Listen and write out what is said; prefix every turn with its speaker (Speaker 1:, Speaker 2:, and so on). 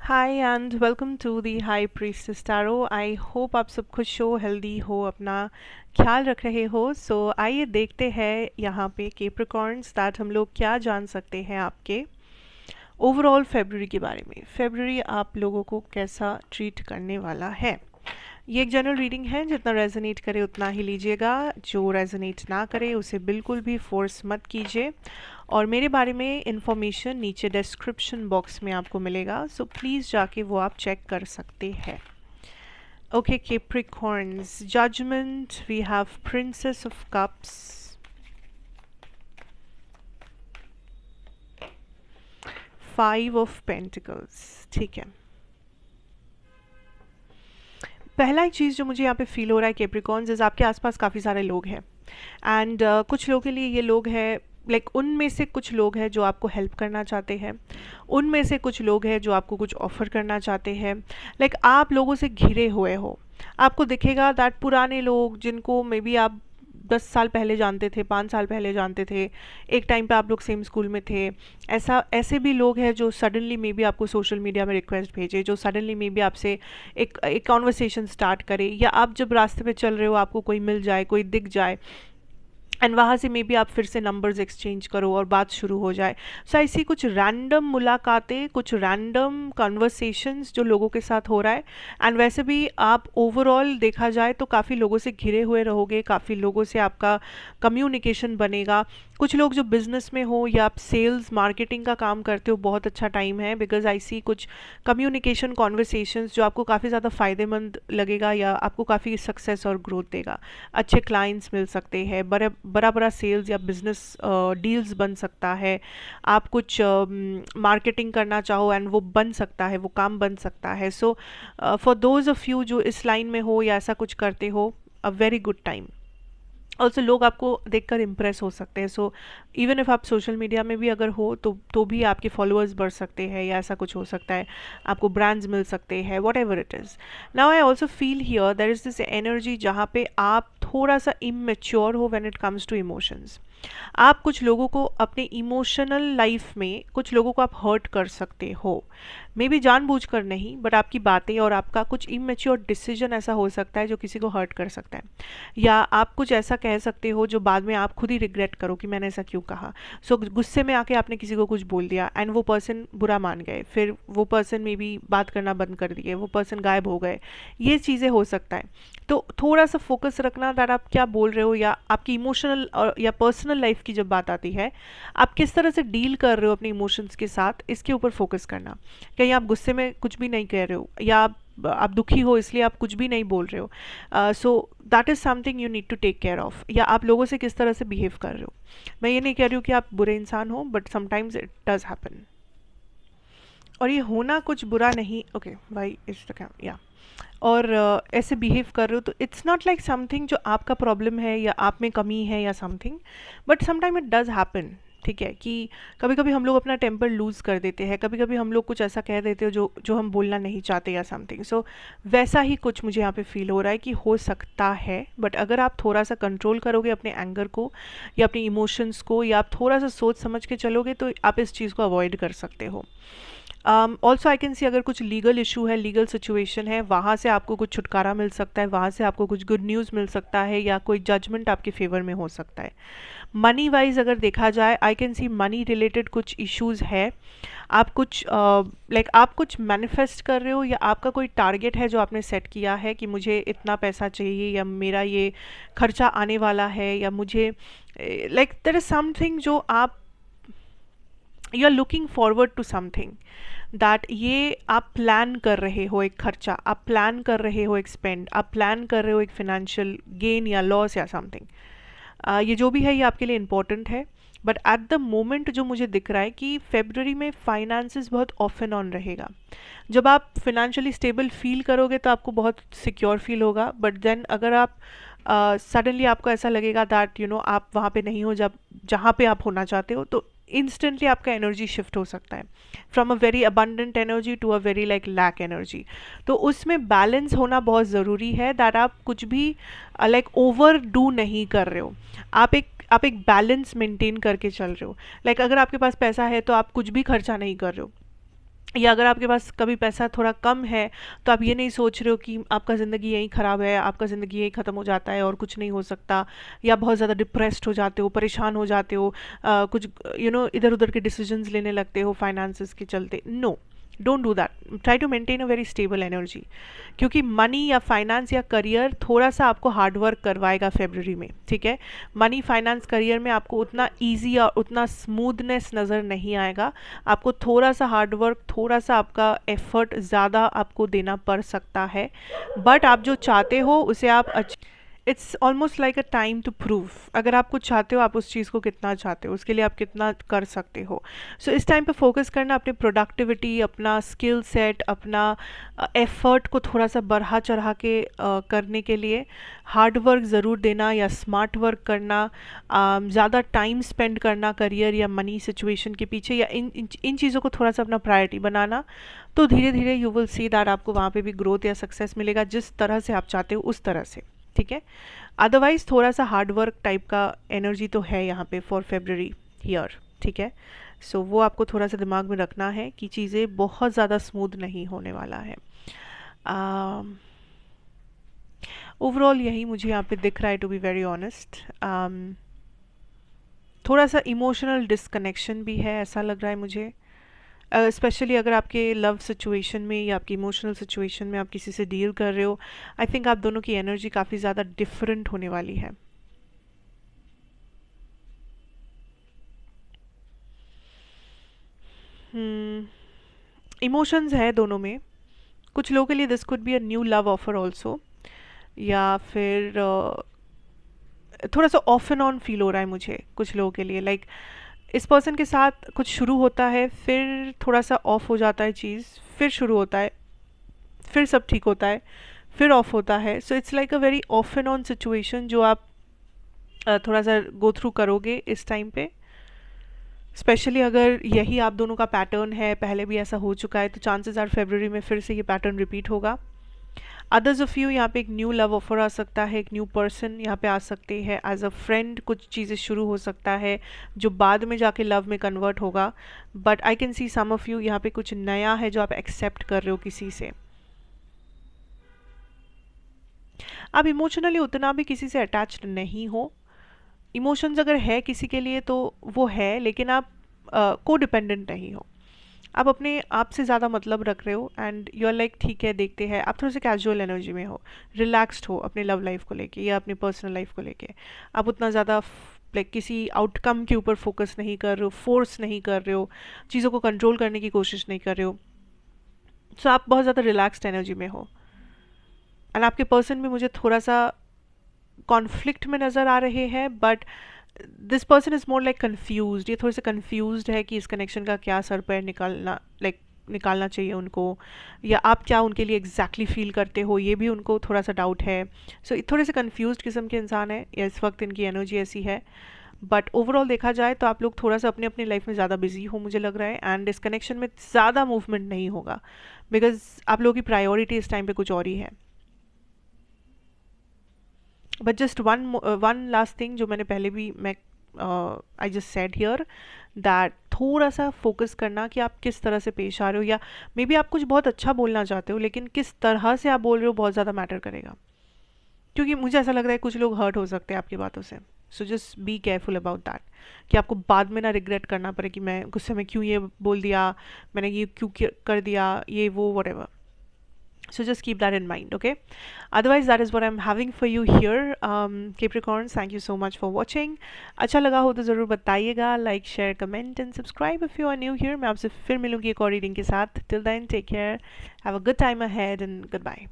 Speaker 1: Hi and welcome to the high priestess tarot. I hope आप सब खुश हो, हेल्दी हो, अपना ख्याल रख रहे हो। सो आइए देखते हैं यहाँ पे कैप्रिकॉर्न्स दैट हम लोग क्या जान सकते हैं आपके ओवरऑल फेब्रुअरी के बारे में। फेब्रुअरी आप लोगों को कैसा ट्रीट करने वाला है। ये एक जनरल रीडिंग है, जितना रेजोनेट करे उतना ही लीजिएगा, जो रेजोनेट ना करे उसे बिल्कुल भी फोर्स मत कीजिए। और मेरे बारे में इंफॉर्मेशन नीचे डिस्क्रिप्शन बॉक्स में आपको मिलेगा, सो प्लीज़ जाके वो आप चेक कर सकते हैं। Okay Capricorns, judgement, we have princess of cups, 5 of pentacles. ठीक है, पहला एक चीज़ जो मुझे यहाँ पे फील हो रहा है कैप्रिकॉर्न्स इज आपके आसपास काफ़ी सारे लोग हैं एंड कुछ लोगों के लिए ये लोग हैं उनमें से कुछ लोग हैं जो आपको हेल्प करना चाहते हैं, उनमें से कुछ लोग हैं जो आपको कुछ ऑफर करना चाहते हैं। आप लोगों से घिरे हुए हो। आपको दिखेगा दैट पुराने लोग जिनको मे बी आप 10 साल पहले जानते थे, 5 साल पहले जानते थे, एक टाइम पे आप लोग सेम स्कूल में थे, ऐसे भी लोग हैं जो सडनली मे बी आपको सोशल मीडिया में रिक्वेस्ट भेजे, जो सडनली मे बी आपसे एक कॉन्वर्सेशन स्टार्ट करे, या आप जब रास्ते पे चल रहे हो आपको कोई मिल जाए, कोई दिख जाए एंड वहाँ से मे बी आप फिर से नंबर्स एक्सचेंज करो और बात शुरू हो जाए। सो ऐसी कुछ रैंडम मुलाकातें, कुछ रैंडम कन्वर्सेशंस जो लोगों के साथ हो रहा है। एंड वैसे भी आप ओवरऑल देखा जाए तो काफ़ी लोगों से घिरे हुए रहोगे, काफ़ी लोगों से आपका कम्युनिकेशन बनेगा। कुछ लोग जो बिजनेस में हो या आप सेल्स मार्केटिंग का काम करते हो, बहुत अच्छा टाइम है, बिकॉज आई सी कुछ कम्युनिकेशन कॉन्वर्सेशंस जो आपको काफ़ी ज़्यादा फ़ायदेमंद लगेगा या आपको काफ़ी सक्सेस और ग्रोथ देगा। अच्छे क्लाइंट्स मिल सकते हैं, बड़ा बड़ा सेल्स या बिजनेस डील्स बन सकता है। आप कुछ मार्केटिंग करना चाहो एंड वो बन सकता है, वो काम बन सकता है। So for those of you जो इस लाइन में हो या ऐसा कुछ करते हो, a very good time. Also लोग आपको देखकर इम्प्रेस हो सकते हैं। सो इवन इफ आप सोशल मीडिया में भी अगर हो तो भी आपके फॉलोअर्स बढ़ सकते हैं या ऐसा कुछ हो सकता है, आपको ब्रांड्स मिल सकते हैं, whatever it is. Now I also feel here there is this energy जहाँ पे आप थोड़ा सा इमेच्योर हो when it comes to emotions. आप कुछ लोगों को अपने इमोशनल लाइफ में, कुछ लोगों को आप हर्ट कर सकते हो, मे बी जानबूझकर नहीं, बट आपकी बातें और आपका कुछ इमेच्योर डिसीजन ऐसा हो सकता है जो किसी को हर्ट कर सकता है। या आप कुछ ऐसा कह सकते हो जो बाद में आप खुद ही रिग्रेट करो कि मैंने ऐसा क्यों कहा। सो गुस्से में आके आपने किसी को कुछ बोल दिया एंड वो पर्सन बुरा मान गए, फिर वो पर्सन में भी बात करना बंद कर दिए, वो पर्सन गायब हो गए। ये चीज़ें हो सकता है। तो थोड़ा सा फोकस रखना दैट आप क्या बोल रहे हो, या आपकी इमोशनल या पर्सनल लाइफ की जब बात आती है, आप किस तरह से डील कर रहे हो अपने इमोशंस के साथ, इसके ऊपर फोकस करना। कहीं आप गुस्से में कुछ भी नहीं कह रहे हो, या आप दुखी हो इसलिए आप कुछ भी नहीं बोल रहे हो। So that is something you need to take care of. या आप लोगों से किस तरह से बिहेव कर रहे हो। मैं ये नहीं कह रही हूँ कि आप बुरे इंसान हो, but sometimes it does happen. और ये होना कुछ बुरा नहीं, ओके भाई इस तरह या और ऐसे बिहेव कर रहे हो तो इट्स नॉट लाइक समथिंग जो आपका प्रॉब्लम है या आप में कमी है या something, but sometime it does happen. ठीक है, कि कभी कभी हम लोग अपना टेम्पर लूज़ कर देते हैं, कभी कभी हम लोग कुछ ऐसा कह देते हो जो जो हम बोलना नहीं चाहते या समथिंग। सो वैसा ही कुछ मुझे यहाँ पे फील हो रहा है कि हो सकता है, बट अगर आप थोड़ा सा कंट्रोल करोगे अपने एंगर को या अपने इमोशंस को, या आप थोड़ा सा सोच समझ के चलोगे, तो आप इस चीज़ को अवॉइड कर सकते हो। ऑल्सो आई कैन सी अगर कुछ लीगल इशू है, लीगल सिचुएशन है, वहाँ से आपको कुछ छुटकारा मिल सकता है, वहाँ से आपको कुछ गुड न्यूज़ मिल सकता है, या कोई जजमेंट आपके फेवर में हो सकता है। मनी वाइज अगर देखा जाए, आई कैन सी मनी रिलेटेड कुछ इश्यूज है। आप कुछ आप कुछ मैनिफेस्ट कर रहे हो, या आपका कोई टारगेट है जो आपने सेट किया है कि मुझे इतना पैसा चाहिए, या मेरा ये खर्चा आने वाला है, या मुझे देयर इज समथिंग जो आप you are looking forward to something that ये आप प्लान कर रहे हो, एक खर्चा आप प्लान कर रहे हो, एक स्पेंड आप प्लान कर रहे हो, एक फाइनेंशियल गेन या लॉस या समथिंग। ये जो भी है ये आपके लिए इम्पोर्टेंट है। बट एट द मोमेंट जो मुझे दिख रहा है कि फेब्रुअरी में फाइनेंसेस बहुत ऑफ एंड ऑन रहेगा। जब आप फिनेंशियली स्टेबल फील करोगे तो आपको बहुत सिक्योर फील होगा, बट देन अगर आप सडनली आपको ऐसा लगेगा दैट आप वहाँ पे नहीं हो जब जहाँ पे आप होना चाहते हो, तो इंस्टेंटली आपका एनर्जी शिफ्ट हो सकता है from a very abundant energy to a very lack energy. तो उसमें बैलेंस होना बहुत ज़रूरी है दैट आप कुछ भी ओवर डू नहीं कर रहे हो। आप एक बैलेंस मेंटेन करके चल रहे हो। अगर आपके पास पैसा है तो आप कुछ भी खर्चा नहीं कर रहे हो। या अगर आपके पास कभी पैसा थोड़ा कम है तो आप ये नहीं सोच रहे हो कि आपका ज़िंदगी यहीं ख़राब है, आपका ज़िंदगी यहीं ख़त्म हो जाता है और कुछ नहीं हो सकता, या बहुत ज़्यादा डिप्रेस्ड हो जाते हो, परेशान हो जाते हो, कुछ इधर उधर के डिसीजंस लेने लगते हो फाइनेंसेस के चलते। No, don't do that, try to maintain a very stable energy. क्योंकि मनी या फाइनेंस या करियर थोड़ा सा आपको हार्ड वर्क करवाएगा फेब्रवरी में, ठीक है। मनी, फाइनेंस, करियर में आपको उतना ईजी और उतना स्मूथनेस नज़र नहीं आएगा। आपको थोड़ा सा हार्ड वर्क, थोड़ा सा आपका एफर्ट ज़्यादा आपको देना पड़ सकता है, बट आप जो चाहते हो उसे आप it's almost like a time to prove. अगर आप कुछ चाहते हो, आप उस चीज़ को कितना चाहते हो, उसके लिए आप कितना कर सकते हो। सो इस टाइम पे फोकस करना अपनी प्रोडक्टिविटी, अपना स्किल सेट, अपना एफर्ट को थोड़ा सा बढ़ा चढ़ा के करने के लिए। हार्ड वर्क ज़रूर देना या स्मार्ट वर्क करना, ज़्यादा टाइम स्पेंड करना करियर या मनी सिचुएशन के पीछे, या इन चीज़ों को थोड़ा सा अपना प्रायोरिटी बनाना। तो धीरे धीरे यू विल सी दैट आपको वहाँ पे भी ग्रोथ या सक्सेस मिलेगा जिस तरह से आप चाहते हो उस तरह से, ठीक है। अदरवाइज थोड़ा सा हार्ड वर्क टाइप का एनर्जी तो है यहाँ पे फॉर फेब्रवरी ईयर, ठीक है। सो वो आपको थोड़ा सा दिमाग में रखना है कि चीज़ें बहुत ज़्यादा स्मूथ नहीं होने वाला है। ओवरऑल यही मुझे यहाँ पे दिख रहा है, टू बी वेरी ऑनेस्ट। थोड़ा सा इमोशनल डिसकनेक्शन भी है, ऐसा लग रहा है मुझे। स्पेशली अगर आपके लव सिचुएशन में या आपकी इमोशनल सिचुएशन में आप किसी से डील कर रहे हो, आई थिंक आप दोनों की एनर्जी काफ़ी ज़्यादा डिफरेंट होने वाली है। इमोशंस है दोनों में। कुछ लोगों के लिए this could be a new love offer also, या फिर थोड़ा सा ऑफ एंड ऑन फील हो रहा है मुझे कुछ लोगों के लिए। लाइक इस पर्सन के साथ कुछ शुरू होता है, फिर थोड़ा सा ऑफ हो जाता है चीज़, फिर शुरू होता है, फिर सब ठीक होता है, फिर ऑफ होता है। So it's like a very of and on situation जो आप थोड़ा सा गो थ्रू करोगे इस टाइम पे। स्पेशली अगर यही आप दोनों का पैटर्न है, पहले भी ऐसा हो चुका है, तो चांसेस आर फेब्रवरी में फिर से ये पैटर्न रिपीट होगा। अदर्स ऑफ यू, यहाँ पे एक न्यू लव ऑफर आ सकता है, एक न्यू पर्सन यहाँ पे आ सकते हैं एज अ फ्रेंड। कुछ चीज़ें शुरू हो सकता है जो बाद में जाके लव में कन्वर्ट होगा, but I can see some of you यहाँ पे कुछ नया है जो आप एक्सेप्ट कर रहे हो किसी से। आप इमोशनली उतना भी किसी से अटैच्ड नहीं हो। इमोशंस अगर है किसी के लिए तो वो है, लेकिन आप को डिपेंडेंट नहीं हो। आप अपने आप से ज़्यादा मतलब रख रहे हो एंड यू आर लाइक ठीक है, देखते हैं। आप थोड़े से कैजुअल एनर्जी में हो, रिलैक्स्ड हो अपने लव लाइफ को लेके या अपनी पर्सनल लाइफ को लेके। आप उतना ज़्यादा लाइक किसी आउटकम के ऊपर फोकस नहीं कर रहे हो, फोर्स नहीं कर रहे हो, चीज़ों को कंट्रोल करने की कोशिश नहीं कर रहे हो। सो आप बहुत ज़्यादा रिलैक्स्ड एनर्जी में हो। एंड आपके पर्सन भी मुझे थोड़ा सा कॉन्फ्लिक्ट में नज़र आ रहे हैं, but this person is more like confuse. ये थोड़े से कन्फ्यूज है कि इस कनेक्शन का क्या सर पैर निकालना, लाइक निकालना चाहिए उनको, या आप क्या उनके लिए एग्जैक्टली फील करते हो, ये भी उनको थोड़ा सा डाउट है। सो थोड़े से कन्फ्यूज किस्म के इंसान है, या इस वक्त इनकी एनर्जी ऐसी है। बट ओवरऑल देखा जाए तो आप लोग थोड़ा सा अपनी अपनी लाइफ में ज़्यादा बिजी हो मुझे लग रहा है, एंड इस कनेक्शन में ज़्यादा मूवमेंट नहीं होगा बिकॉज आप लोगों की प्रायोरिटी इस टाइम पे कुछ और ही है। But just one last thing जो मैंने पहले भी मैं I just said here, that थोड़ा सा फोकस करना कि आप किस तरह से पेश आ रहे हो, या मे बी आप कुछ बहुत अच्छा बोलना चाहते हो लेकिन किस तरह से आप बोल रहे हो बहुत ज़्यादा मैटर करेगा। क्योंकि मुझे ऐसा लग रहा है कुछ लोग हर्ट हो सकते हैं आपकी बातों से। So just be careful about that, कि आपको बाद में ना रिग्रेट करना पड़े कि मैं गुस्से में क्यों ये बोल दिया, मैंने ये क्यों कर दिया, ये वो whatever. So just keep that in mind, okay? Otherwise, that is what I'm having for you here. Capricorns, thank you so much for watching. अच्छा लगा हो तो ज़रूर बताइएगा, like, share, comment and subscribe if you are new here. मैं आपसे फिर मिलूंगी एक और रीडिंग के साथ. Till then, take care. Have a good time ahead and goodbye.